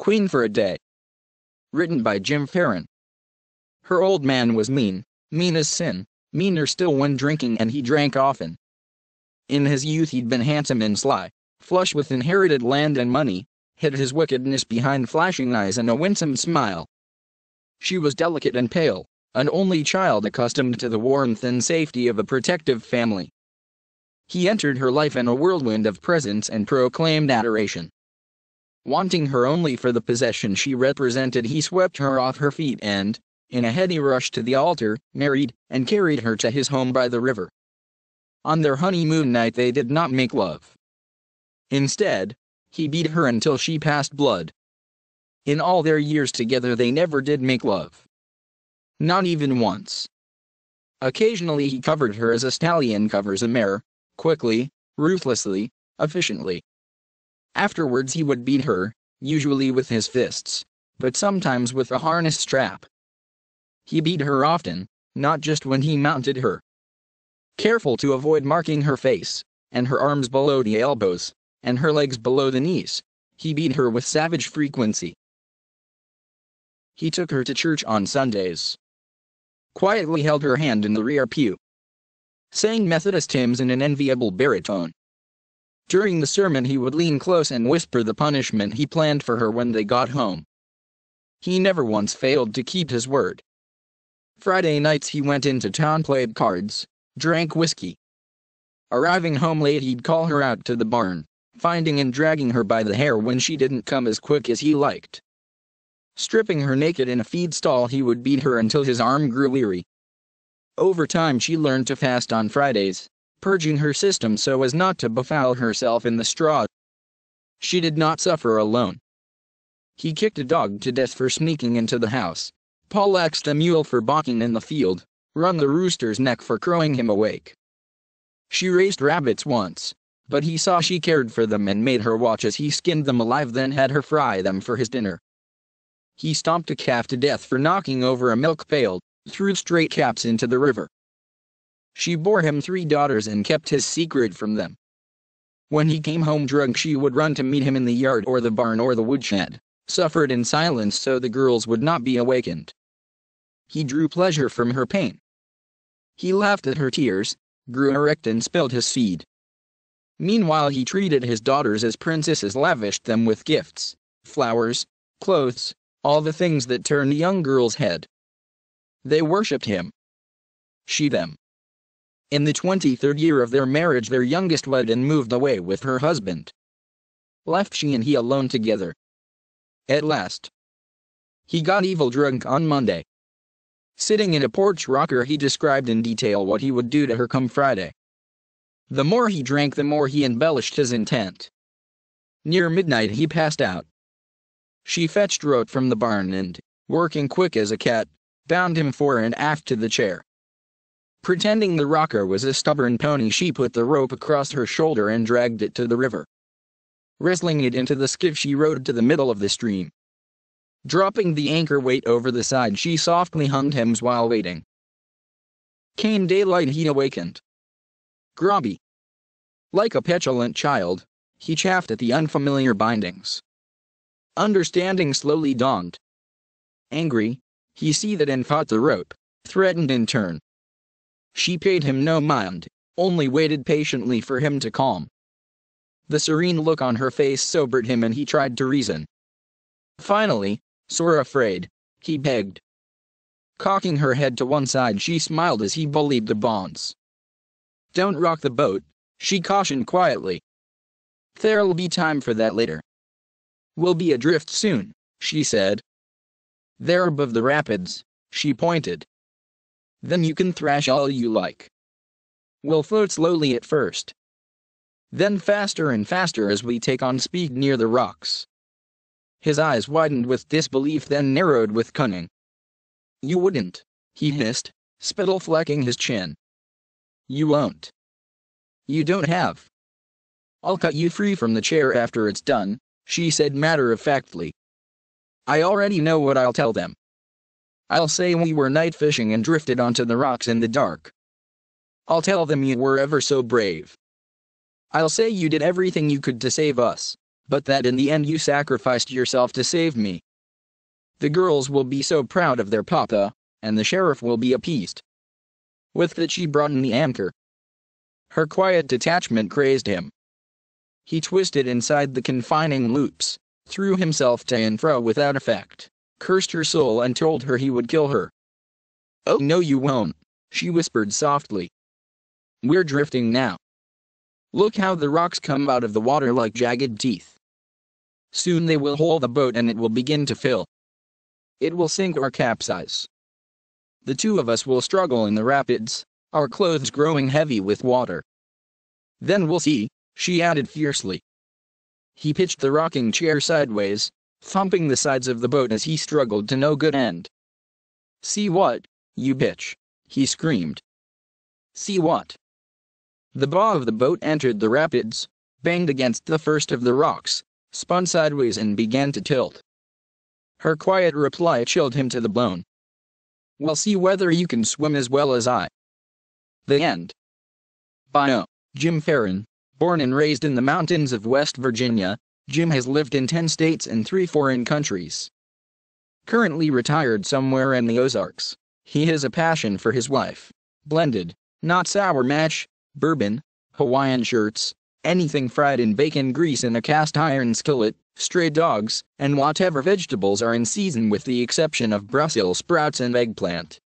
Qveen for a day. Written by Jim Farren. Her old man was mean as sin, meaner still when drinking, and he drank often. In his youth he'd been handsome and sly, flush with inherited land and money, hid his wickedness behind flashing eyes and a winsome smile. She was delicate and pale, an only child accustomed to the warmth and safety of a protective family. He entered her life in a whirlwind of presents and proclaimed adoration. Wanting her only for the possession she represented, he swept her off her feet and, in a heady rush to the altar, married and carried her to his home by the river. On their honeymoon night they did not make love. Instead, he beat her until she passed blood. In all their years together they never did make love. Not even once. Occasionally he covered her as a stallion covers a mare, quickly, ruthlessly, efficiently. Afterwards he would beat her, usually with his fists, but sometimes with a harness strap. He beat her often, not just when he mounted her. Careful to avoid marking her face, and her arms below the elbows, and her legs below the knees, he beat her with savage frequency. He took her to church on Sundays. Quietly held her hand in the rear pew. Sang Methodist hymns in an enviable baritone. During the sermon he would lean close and whisper the punishment he planned for her when they got home. He never once failed to keep his word. Friday nights he went into town, played cards, drank whiskey. Arriving home late he'd call her out to the barn, finding and dragging her by the hair when she didn't come as quick as he liked. Stripping her naked in a feed stall he would beat her until his arm grew weary. Over time she learned to fast on Fridays, purging her system so as not to befoul herself in the straw. She did not suffer alone. He kicked a dog to death for sneaking into the house, poleaxed a mule for balking in the field, wrung the rooster's neck for crowing him awake. She raised rabbits once, but he saw she cared for them and made her watch as he skinned them alive, then had her fry them for his dinner. He stomped a calf to death for knocking over a milk pail, threw straight caps into the river. She bore him 3 daughters and kept his secret from them. When he came home drunk she would run to meet him in the yard or the barn or the woodshed, suffered in silence so the girls would not be awakened. He drew pleasure from her pain. He laughed at her tears, grew erect and spilled his seed. Meanwhile he treated his daughters as princesses, lavished them with gifts, flowers, clothes, all the things that turn a young girl's head. They worshipped him. She them. In the 23rd year of their marriage their youngest wed and moved away with her husband. Left she and he alone together. At last. He got evil drunk on Monday. Sitting in a porch rocker he described in detail what he would do to her come Friday. The more he drank the more he embellished his intent. Near midnight he passed out. She fetched Rote from the barn and, working quick as a cat, bound him fore and aft to the chair. Pretending the rocker was a stubborn pony she put the rope across her shoulder and dragged it to the river. Wrestling it into the skiff she rowed to the middle of the stream. Dropping the anchor weight over the side she softly hummed hymns while waiting. Came daylight he awakened. Groggy. Like a petulant child, he chafed at the unfamiliar bindings. Understanding slowly dawned. Angry, he seethed and fought the rope, threatened in turn. She paid him no mind, only waited patiently for him to calm. The serene look on her face sobered him and he tried to reason. Finally, sore afraid, he begged. Cocking her head to one side she smiled as he bullied the bonds. Don't rock the boat, she cautioned quietly. There'll be time for that later. We'll be adrift soon, she said. There above the rapids, she pointed. Then you can thrash all you like. We'll float slowly at first. Then faster and faster as we take on speed near the rocks. His eyes widened with disbelief then narrowed with cunning. You wouldn't, he hissed, spittle flecking his chin. You won't. You don't have. I'll cut you free from the chair after it's done, she said matter-of-factly. I already know what I'll tell them. I'll say we were night fishing and drifted onto the rocks in the dark. I'll tell them you were ever so brave. I'll say you did everything you could to save us, but that in the end you sacrificed yourself to save me. The girls will be so proud of their papa, and the sheriff will be appeased." With that she brought in the anchor. Her quiet detachment crazed him. He twisted inside the confining loops, threw himself to and fro without effect, cursed her soul and told her he would kill her. "Oh no you won't," she whispered softly. "We're drifting now. Look how the rocks come out of the water like jagged teeth. Soon they will hole the boat and it will begin to fill. It will sink or capsize. The two of us will struggle in the rapids, our clothes growing heavy with water. Then we'll see," she added fiercely. He pitched the rocking chair sideways, thumping the sides of the boat as he struggled to no good end. "See what, you bitch?" he screamed. "See what?" The bow of the boat entered the rapids, banged against the first of the rocks, spun sideways and began to tilt. Her quiet reply chilled him to the bone. "We'll see whether you can swim as well as I." The end. Bio. Jim Farren, born and raised in the mountains of West Virginia, Jim has lived in 10 states and 3 foreign countries. Currently retired somewhere in the Ozarks, he has a passion for his wife. Blended, not sour mash, bourbon, Hawaiian shirts, anything fried in bacon grease in a cast iron skillet, stray dogs, and whatever vegetables are in season with the exception of Brussels sprouts and eggplant.